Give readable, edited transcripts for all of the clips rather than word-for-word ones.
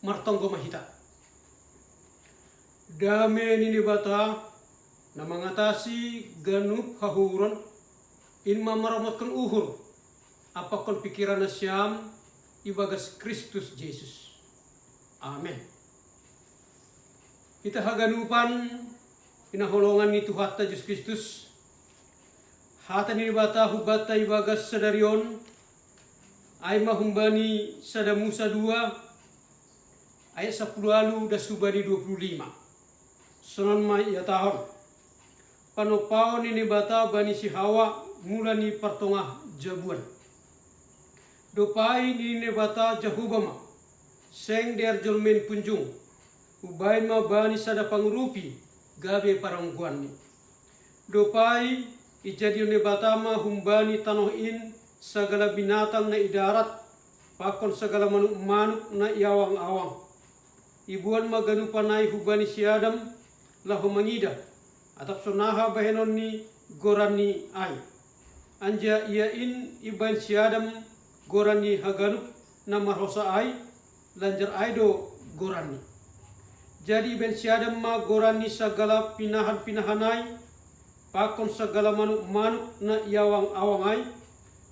martonggo mahita. Dame nini bata na mengatasi ganup hahuron in mamaramatkan uhur apakon pikiran nasyam ibagas Kristus Yesus. Amen. Kita haganupan inaholongan ni Tuhan Yesus Kristus. Hata ni bata hubata ibagas sadarion ay mahumbani sada Musa 2 ayat 10 da subani 25. Sonon ma ia tahun. Panopao ni bata bani si Hawa mula ni partongah jabuan. Dopai ni bata jahubama seng der jolmen punjung. Ubay ma bani sada pangrupi gabe parangguan ni. Dopai ijadi ni bata ma humbani tanohin segala binatang na idarat pakon segala manuk-manuk na iawang-awang. Ibuan maganupanay hubani si Adam lahu mangida atap sonaha bahenon ni gorani ay. Anja iain iban si Adam gorani haganup na marosa ay lanjar aido gorani. Jadi iban si Adam ma gorani segala pinahan-pinahanay pakon segala manuk-manuk na iawang-awang ay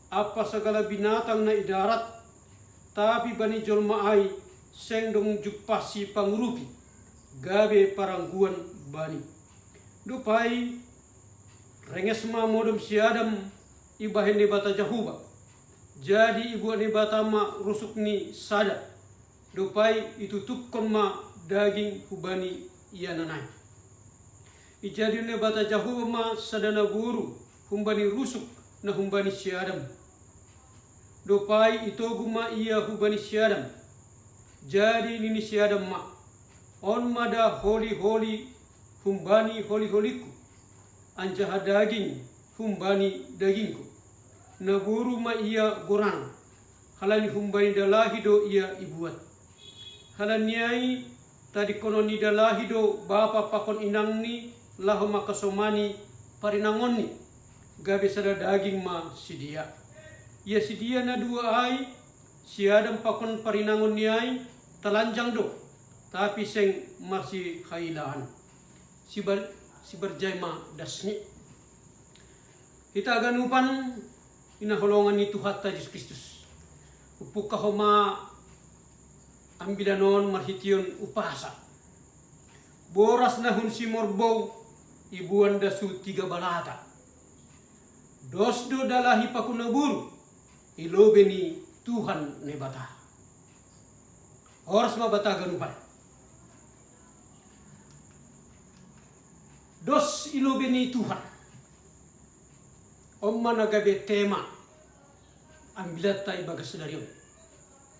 apa segala binatang na idarat tapi bani jolma ay sendong jupasi pangrupi gabe parangguan bani. Dupai renges ma modom si Adam ibahen ni bata jahuba. Jadi ibu ni bata ma rusuk ni sada. Dupai itutupkon ma daging hubani iya nanay. Ijadi ni bata jahuba ma sadana buru humbani rusuk na humbani si Adam. Dopai itoguma iya hubani si Adam. Jadi nini si Adam ma on mada holi-holi humbani holi-holiku anjaha daging humbani dagingku. Naburu ma iya goran halani humbani dalahido iya ibuat. Halaniai tadi kono ni dalahido bapa pakon inang ni lahu makasomani parinangon ni gabe sada daging ma sidia. Ya sidia na dua ay si Adam pakon parinangon ni ay telanjang do tapi seng masih hailaan si berjaya ma dasni. Kita ganupan inaholongan ni Tuhan Yesus Kristus. Upukah homa ambilanon marhition upasa. Boras nahun si morbow ibuan dasu 3 balata. Dosdo dalahi pakunaburu ilobe ni Tuhan ne bata. Horas ma bata ganupan. Dos ilobe ni Tuhan. Omma nagabe tema ambilata ibagas darion.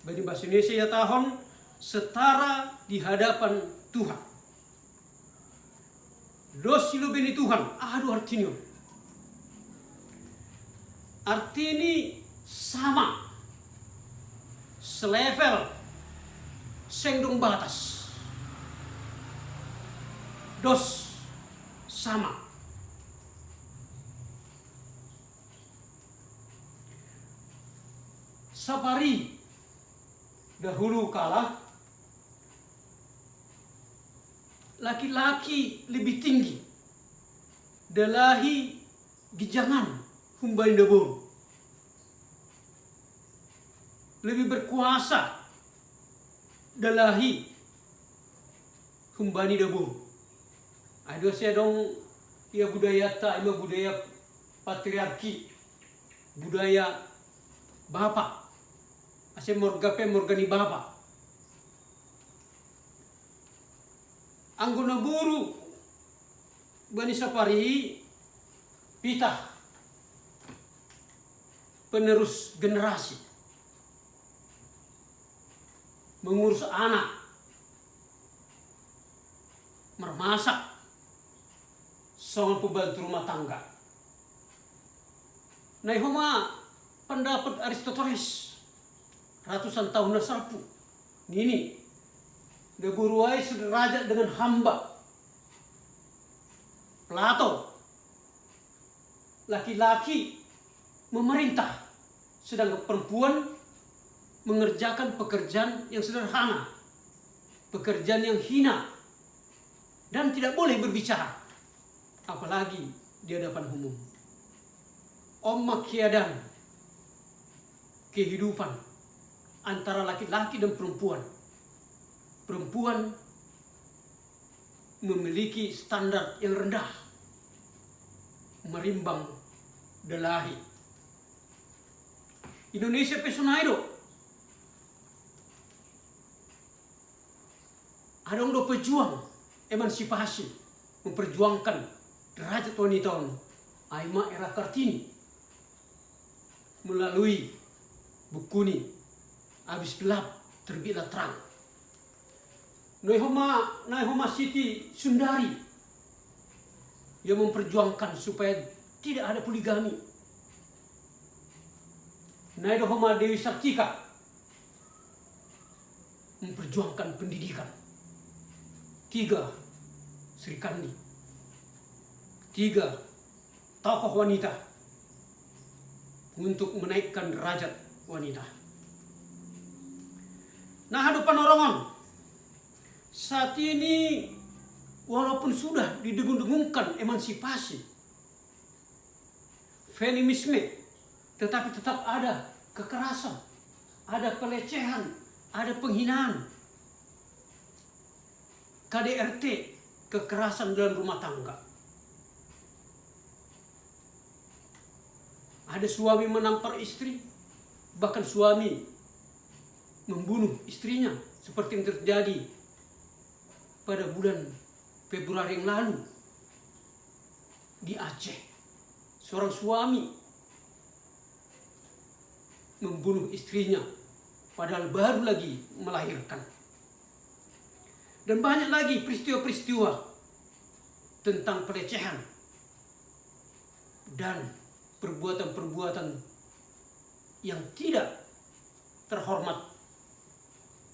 Bani bahasa Indonesia ya tahun setara di hadapan Tuhan. Dos ilobe ni Tuhan. Aduh artinya. Arti ini sama, selevel, sengdong batas. Dos sama. Sapari dahulu kala laki-laki lebih tinggi dalahi gijangan humbain debur. Lebih berkuasa dalahi humbani debur. Aduh saya dong ya budaya tak ima budaya patriarki, budaya bapak. Ase morgani bapak. Anggona buru bani sapari pitah penerus generasi. Mengurus anak, mermasak, soal pembantu rumah tangga. Nah, homa pendapat Aristoteles ratusan tahun nasarpu. Ini deburuai sederajat dengan hamba. Plato, laki-laki memerintah, sedangkan perempuan mengerjakan pekerjaan yang sederhana pekerjaan yang hina, dan tidak boleh berbicara, apalagi di hadapan umum. Omak kiadan kehidupan antara laki-laki dan perempuan. Perempuan memiliki standar yang rendah, merimbang dalahi. Indonesia pesonaido. Adong do pejuang emansipasi, memperjuangkan derajat wanita. Aima era Kartini melalui buku ini, habis gelap terbitlah terang. Naihoma Siti Sundari yang memperjuangkan supaya tidak ada poligami. Naihoma Dewi Sartika memperjuangkan pendidikan. 3 Sri Kandi, 3 tokoh wanita untuk menaikkan derajat wanita. Nah, hadu panorongan saat ini walaupun sudah didengung-dengungkan emansipasi, feminisme, tetapi tetap ada kekerasan, ada pelecehan, ada penghinaan. KDRT, kekerasan dalam rumah tangga. Ada suami menampar istri, bahkan suami membunuh istrinya, seperti yang terjadi pada bulan Februari yang lalu di Aceh. Seorang suami membunuh istrinya padahal baru lagi melahirkan. Dan banyak lagi peristiwa-peristiwa tentang pelecehan dan perbuatan-perbuatan yang tidak terhormat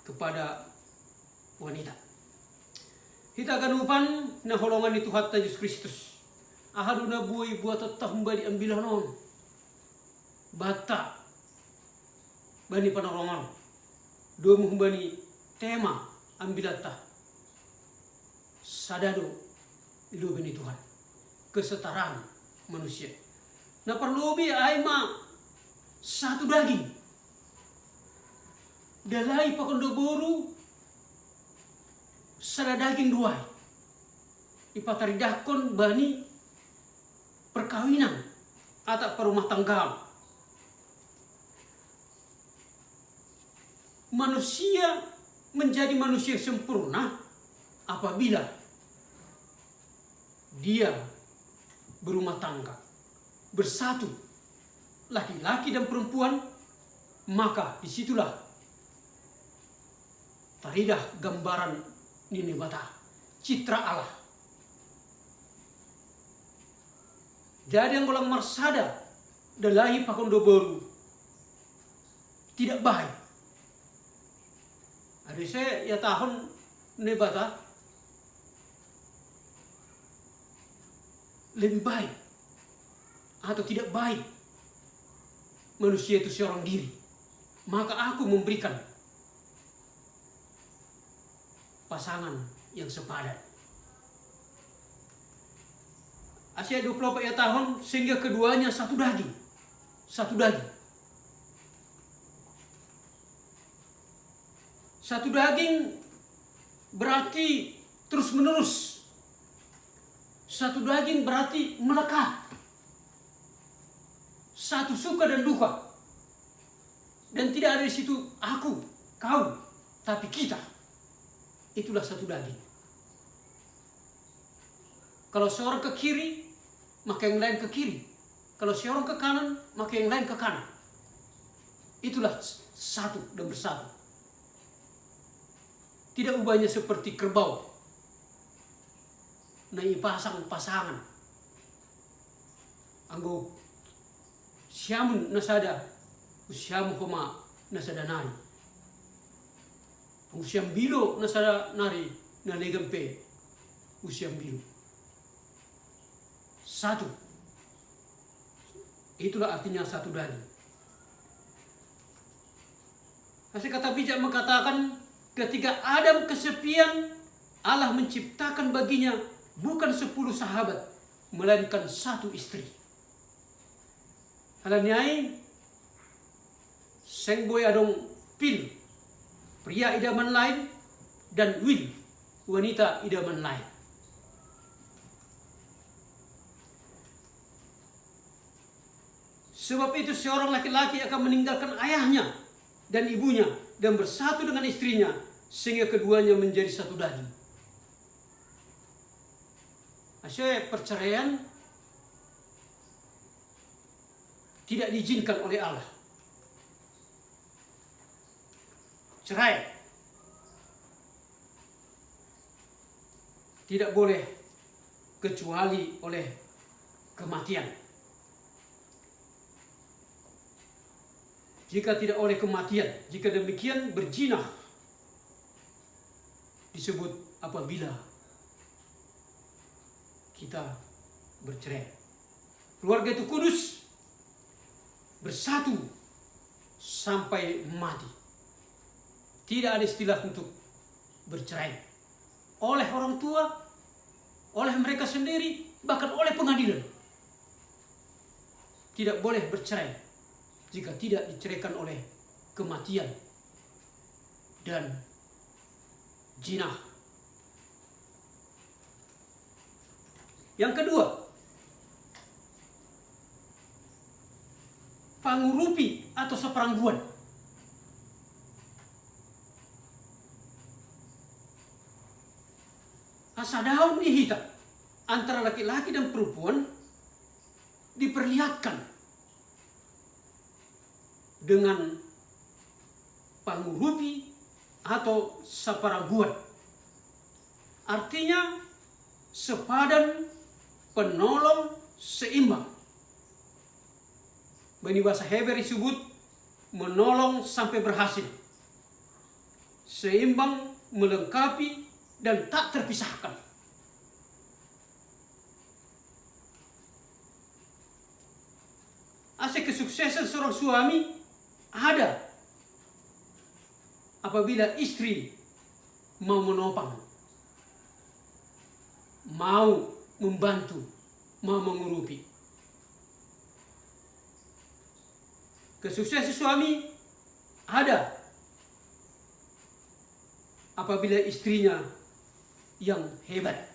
kepada wanita. Kita akan upan na holongan itu hatta Yesus Kristus. Ahadu na buai buat tetap mbadi ambilanon. Bata bani panorongan. Domu mbani tema ambilata. Sadado ilu bani Tuhan. Kesetaraan manusia. Nah perlu aima satu daging. Dalai pakondo boru sada daging dua. Ipataridakon bani perkawinan atau perumah tangga. Manusia menjadi manusia sempurna apabila dia berumah tangga, bersatu, laki-laki dan perempuan, maka disitulah taridah gambaran Nini Bata, citra Allah. Jadi yang ulang marsada dalahi pakondo baru tidak baik. Ada saya ya tahun Nini Bata lebih baik atau tidak baik manusia itu seorang diri, maka aku memberikan pasangan yang sepadan. Asia 24 ya tahun sehingga keduanya satu daging. Satu daging. Satu daging berarti terus menerus. Satu daging berarti melekat. Satu suka dan duka. Dan tidak ada di situ aku, kau, tapi kita. Itulah satu daging. Kalau seorang ke kiri, maka yang lain ke kiri. Kalau seorang ke kanan, maka yang lain ke kanan. Itulah satu dan bersatu. Tidak ubahnya seperti kerbau. Nai pasangan. Anggo siamun nasada, siamu koma nasada nari. Usiam bilo nasada nari na legempe usiam bilo. Satu. Itulah artinya satu daging. Masih kata bijak mengatakan ketika Adam kesepian, Allah menciptakan baginya bukan 10 sahabat, melainkan 1 istri. Halanyai seng boy adong pil, pria idaman lain, dan wil, wanita idaman lain. Sebab itu seorang laki-laki akan meninggalkan ayahnya dan ibunya dan bersatu dengan istrinya, sehingga keduanya menjadi satu daging. Asyik perceraian tidak diizinkan oleh Allah. Cerai tidak boleh kecuali oleh kematian. Jika tidak oleh kematian, jika demikian berzina disebut apabila kita bercerai. Keluarga itu kudus, bersatu sampai mati. Tidak ada istilah untuk bercerai oleh orang tua, oleh mereka sendiri, bahkan oleh pengadilan. Tidak boleh bercerai jika tidak diceraikan oleh kematian dan zina. Yang kedua, pangurupi atau seperangguan. Asadaun ihita antara laki-laki dan perempuan diperlihatkan dengan pangurupi atau seperangguan. Artinya sepadan, penolong, seimbang. Bani bahasa Hebrew disebut menolong sampai berhasil. Seimbang, melengkapi, dan tak terpisahkan. Asal kesuksesan seorang suami ada apabila istri mau menopang, mau membantu, mau mengurupi. Kesuksesan suami ada apabila istrinya yang hebat.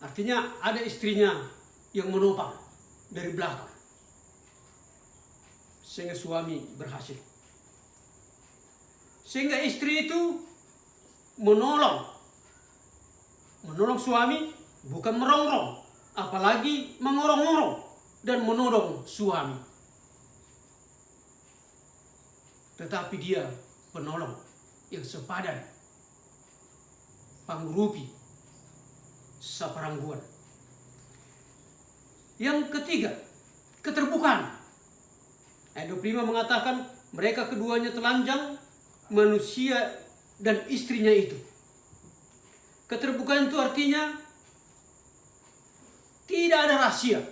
Artinya ada istrinya yang menopang dari belakang, sehingga suami berhasil. Sehingga istri itu menolong suami, bukan merongrong, apalagi mengorong-orong dan menodong suami. Tetapi dia penolong yang sepadan, pangurupi, seperangguan. Yang ketiga, keterbukaan. Ayat 25 mengatakan mereka keduanya telanjang, manusia dan istrinya itu. Keterbukaan itu artinya tidak ada rahasia,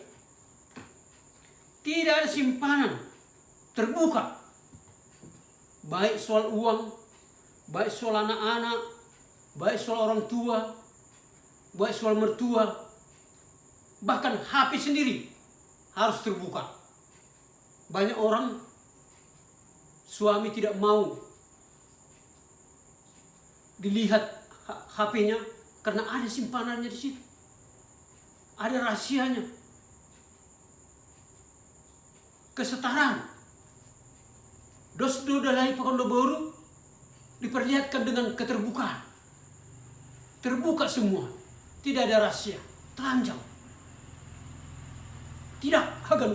tidak ada simpanan, terbuka. Baik soal uang, baik soal anak-anak, baik soal orang tua, baik soal mertua, bahkan HP sendiri harus terbuka. Banyak orang suami tidak mau dilihat HP-nya karena ada simpanannya di situ, ada rahasianya. Kesetaraan, dos-do dalai pakondo baru diperlihatkan dengan keterbukaan, terbuka semua, tidak ada rahasia, telanjang, tidak hagan,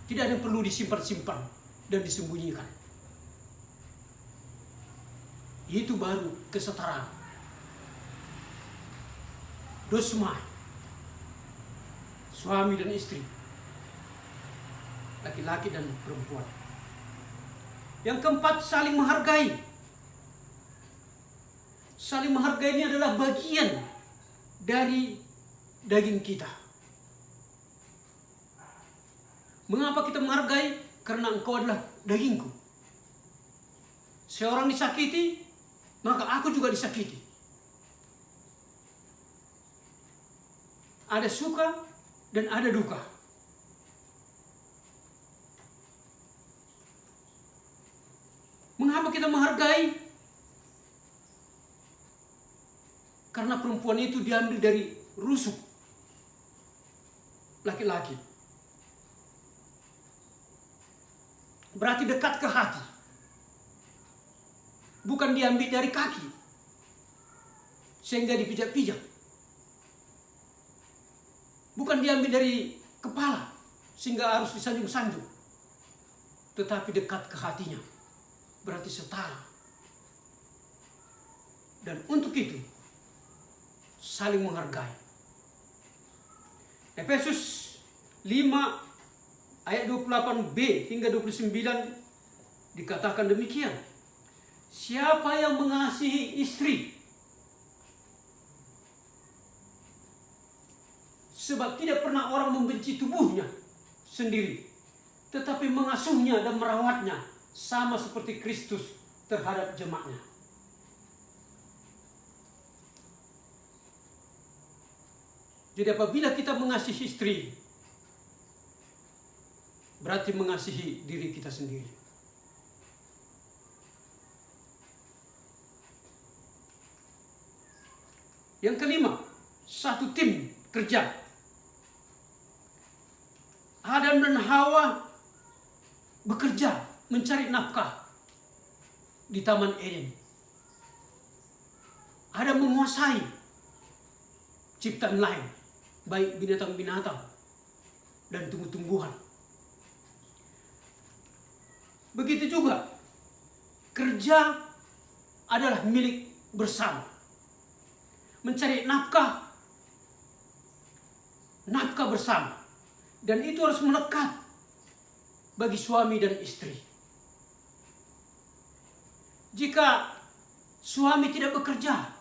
tidak ada yang perlu disimpan-simpan dan disembunyikan. Itu baru kesetaraan. Dosma, suami dan istri, laki-laki dan perempuan. Yang keempat, saling menghargai. Saling menghargai ini adalah bagian dari daging kita. Mengapa kita menghargai? Karena engkau adalah dagingku. Seorang disakiti, maka aku juga disakiti. Ada suka dan ada duka. Mengapa kita menghargai? Karena perempuan itu diambil dari rusuk laki-laki. Berarti dekat ke hati. Bukan diambil dari kaki sehingga dipijak-pijak. Bukan diambil dari kepala sehingga harus disanjung-sanjung. Tetapi dekat ke hatinya. Berarti setara. Dan untuk itu saling menghargai. Efesus 5 ayat 28b hingga 29 dikatakan demikian. Siapa yang mengasihi istri, sebab tidak pernah orang membenci tubuhnya sendiri, tetapi mengasuhnya dan merawatnya, sama seperti Kristus terhadap jemaatnya. Jadi apabila kita mengasihi istri, berarti mengasihi diri kita sendiri. Yang kelima, satu tim kerja. Adam dan Hawa bekerja mencari nafkah di Taman Eden. Adam menguasai ciptaan lain, baik binatang-binatang dan tumbuh-tumbuhan. Begitu juga kerja adalah milik bersama. Mencari nafkah bersama. Dan itu harus melekat bagi suami dan istri. Jika suami tidak bekerja,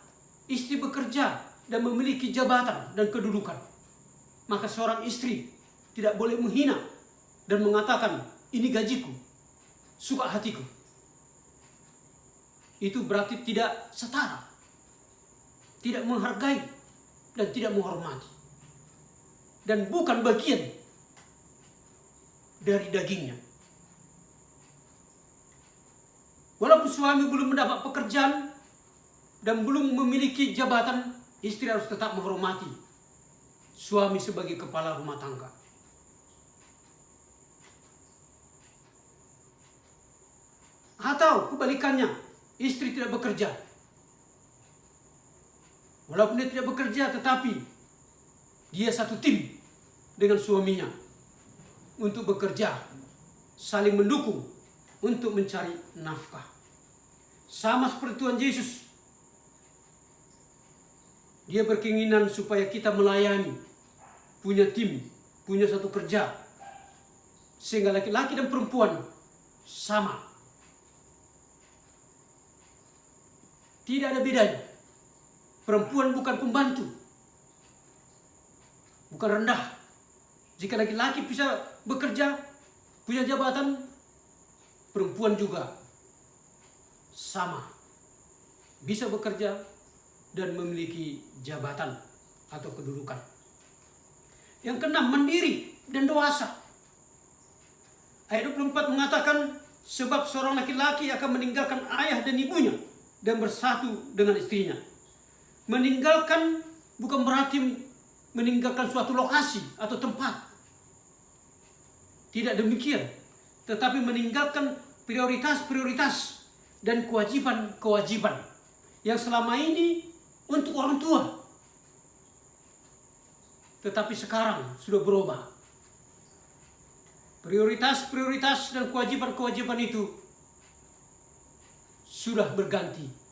istri bekerja dan memiliki jabatan dan kedudukan, maka seorang istri tidak boleh menghina dan mengatakan, ini gajiku, suka hatiku. Itu berarti tidak setara, tidak menghargai dan tidak menghormati, dan bukan bagian dari dagingnya. Walaupun suami belum mendapat pekerjaan dan belum memiliki jabatan, istri harus tetap menghormati suami sebagai kepala rumah tangga. Atau kebalikannya, istri tidak bekerja. Walaupun dia tidak bekerja, tetapi dia satu tim dengan suaminya untuk bekerja, saling mendukung untuk mencari nafkah. Sama seperti Tuhan Yesus. Dia berkeinginan supaya kita melayani, punya tim, punya satu kerja, sehingga laki-laki dan perempuan sama. Tidak ada bedanya. Perempuan bukan pembantu, bukan rendah. Jika laki-laki bisa bekerja, punya jabatan, perempuan juga sama. Bisa bekerja dan memiliki jabatan atau kedudukan. Yang keenam, mandiri dan dewasa. Ayat 24 mengatakan, sebab seorang laki-laki akan meninggalkan ayah dan ibunya dan bersatu dengan istrinya. Meninggalkan bukan berarti meninggalkan suatu lokasi atau tempat. Tidak demikian. Tetapi meninggalkan prioritas-prioritas dan kewajiban-kewajiban yang selama ini untuk orang tua. Tetapi sekarang sudah berubah. Prioritas-prioritas dan kewajiban-kewajiban itu sudah berganti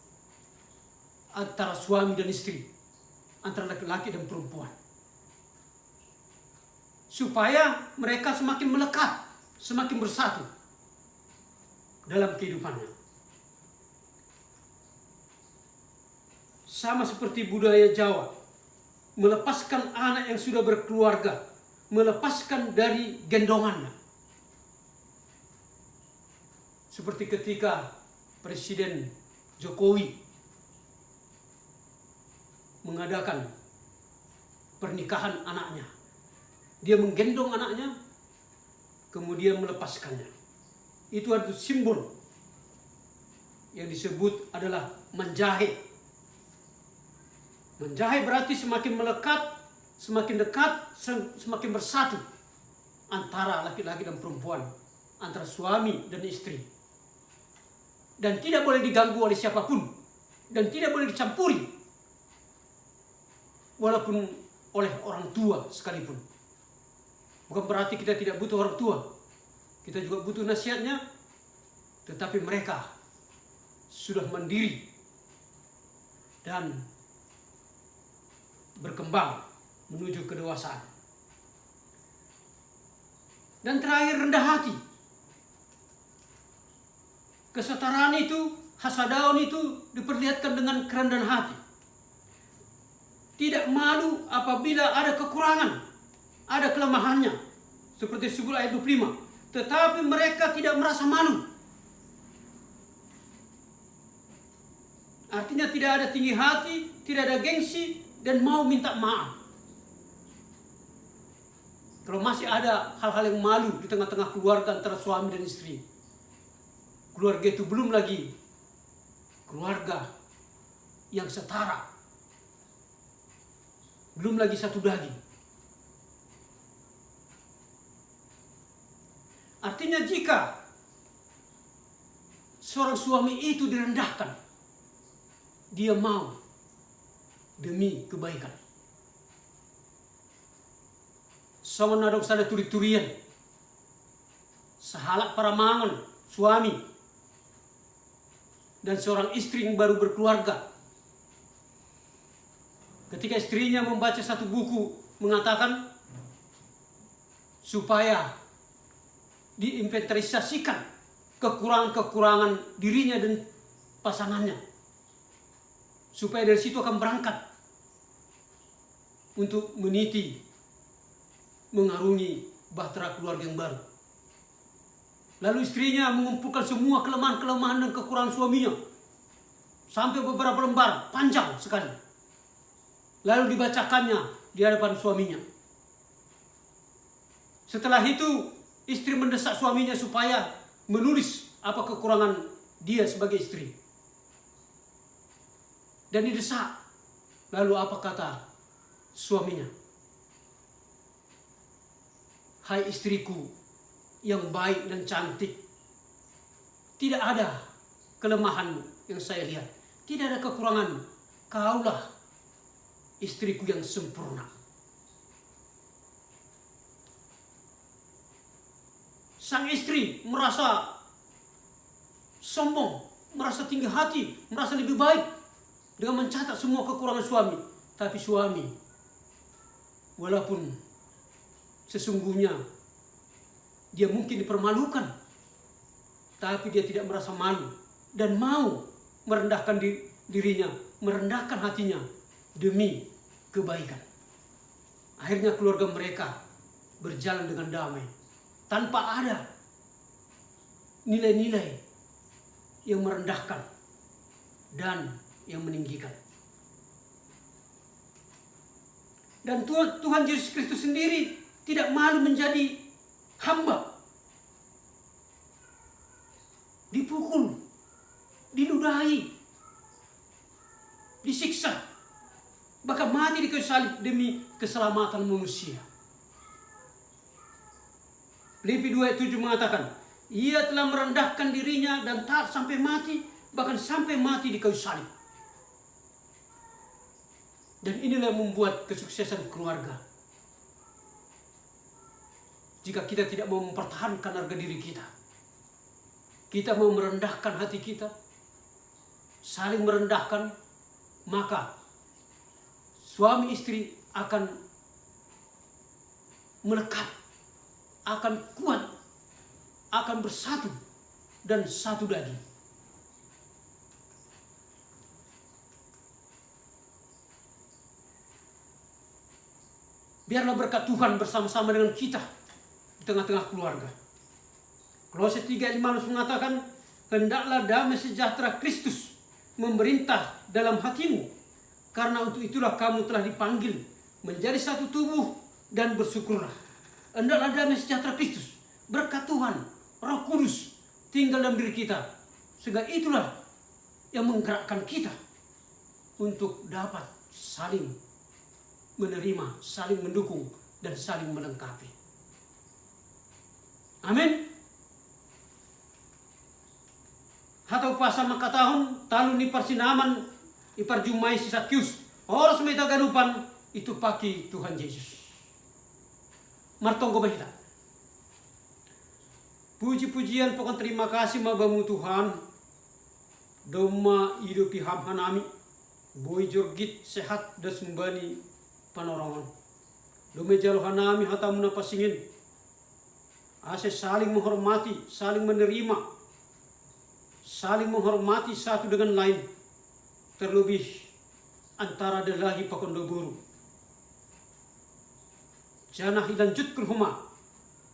antara suami dan istri, antara laki-laki dan perempuan. Supaya mereka semakin melekat, semakin bersatu dalam kehidupannya. Sama seperti budaya Jawa, melepaskan anak yang sudah berkeluarga, melepaskan dari gendongannya, Seperti ketika Presiden Jokowi mengadakan pernikahan anaknya. Dia menggendong anaknya, kemudian melepaskannya. Itu adalah simbol yang disebut adalah menjahit. Menjahit berarti semakin melekat, semakin dekat, semakin bersatu antara laki-laki dan perempuan, antara suami dan istri. Dan tidak boleh diganggu oleh siapapun, dan tidak boleh dicampuri, walaupun oleh orang tua sekalipun. Bukan berarti kita tidak butuh orang tua, kita juga butuh nasihatnya, tetapi mereka sudah mandiri dan berkembang menuju kedewasaan. Dan terakhir, rendah hati. Kesetaraan itu, hasadaon itu diperlihatkan dengan kerendahan hati. Tidak malu apabila ada kekurangan, ada kelemahannya, seperti disebut ayat 25. Tetapi mereka tidak merasa malu. Artinya tidak ada tinggi hati, tidak ada gengsi, dan mau minta maaf. Kalau masih ada hal-hal yang malu di tengah-tengah keluarga antara suami dan istri, keluarga itu belum lagi keluarga yang setara, belum lagi satu daging. Artinya jika seorang suami itu direndahkan, dia mau demi kebaikan. Songon nadok sada turi-turian, sahalak para mangon, suami, dan seorang istri yang baru berkeluarga. Ketika istrinya membaca satu buku, mengatakan supaya diinventarisasikan kekurangan-kekurangan dirinya dan pasangannya, supaya dari situ akan berangkat untuk meniti, mengarungi bahtera keluarga yang baru. Lalu istrinya mengumpulkan semua kelemahan-kelemahan dan kekurangan suaminya sampai beberapa lembar panjang sekali, lalu dibacakannya di hadapan suaminya. Setelah itu istri mendesak suaminya supaya menulis apa kekurangan dia sebagai istri. Dan didesak. Lalu apa kata suaminya? Hai istriku yang baik dan cantik, tidak ada kelemahanmu yang saya lihat, tidak ada kekuranganmu. Kaulah istriku yang sempurna. Sang istri merasa sombong, merasa tinggi hati, merasa lebih baik dengan mencatat semua kekurangan suami. Tapi suami, walaupun sesungguhnya dia mungkin dipermalukan, tapi dia tidak merasa malu dan mau merendahkan dirinya, merendahkan hatinya demi kebaikan. Akhirnya keluarga mereka berjalan dengan damai, tanpa ada nilai-nilai yang merendahkan dan yang meninggikan. Dan Tuhan Yesus Kristus sendiri tidak malu menjadi hamba. Dipukul, diludahi, disiksa, bahkan mati di kayu salib demi keselamatan manusia. Filipi 2:7 mengatakan, ia telah merendahkan dirinya dan taat sampai mati, bahkan sampai mati di kayu salib. Dan inilah yang membuat kesuksesan keluarga. Jika kita tidak mau mempertahankan harga diri kita, kita mau merendahkan hati kita, saling merendahkan, maka suami istri akan melekat, akan kuat, akan bersatu dan satu daging. Biarlah berkat Tuhan bersama-sama dengan kita di tengah-tengah keluarga. Kolose 3:15 mengatakan, hendaklah damai sejahtera Kristus memerintah dalam hatimu. Karena untuk itulah kamu telah dipanggil menjadi satu tubuh, dan bersyukurlah. Hendaklah damai sejahtera Kristus, berkat Tuhan, Roh Kudus tinggal dalam diri kita. Sehingga itulah yang menggerakkan kita untuk dapat saling menerima, saling mendukung, dan saling melengkapi. Amin. Hatau pasal maka tahun talun ni persinaman iparjumai si Sakyus oras meta ganupan itu paki Tuhan Yesus. Martonggo bahita. Puji-pujian pokon terima kasih mabamu Tuhan. Doma hidupi hamhanami. Boy jorgit sehat dan sumbani panorongan. Dome jalohanami hatamu napasingin. Ase saling menghormati, saling menerima, saling menghormati satu dengan lain. Terlebih antara delahi pakondo guru. Janah ilanjut kerhuma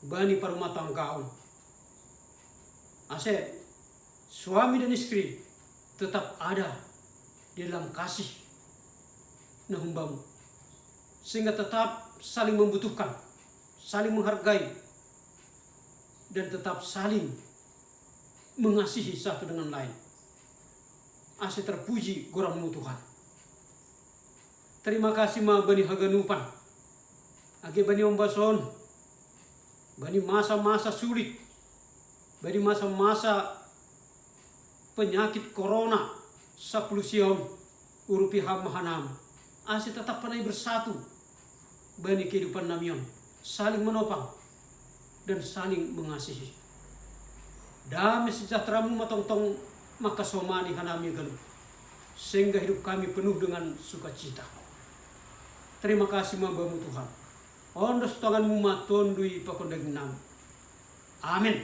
bani parumah tanggaon. Ase suami dan istri tetap ada di dalam kasih nahumbamu, sehingga tetap saling membutuhkan, saling menghargai, dan tetap saling mengasihi satu dengan lain. Ase terpuji goramu Tuhan. Terima kasih ma bani haganupan. Age bani ombason. Bani masa-masa sulit. Bani masa-masa penyakit corona 10 sion urupi hamahanam. Ase tetap panai bersatu. Bani kehidupan namion. Saling menopang dan saling mengasihi. Damai sejahteramu matong-tong maka somani hanami galuh, sehingga hidup kami penuh dengan sukacita. Terima kasih mabamu Tuhan. Ondos tanganmu matondui pakondagnam. Amin.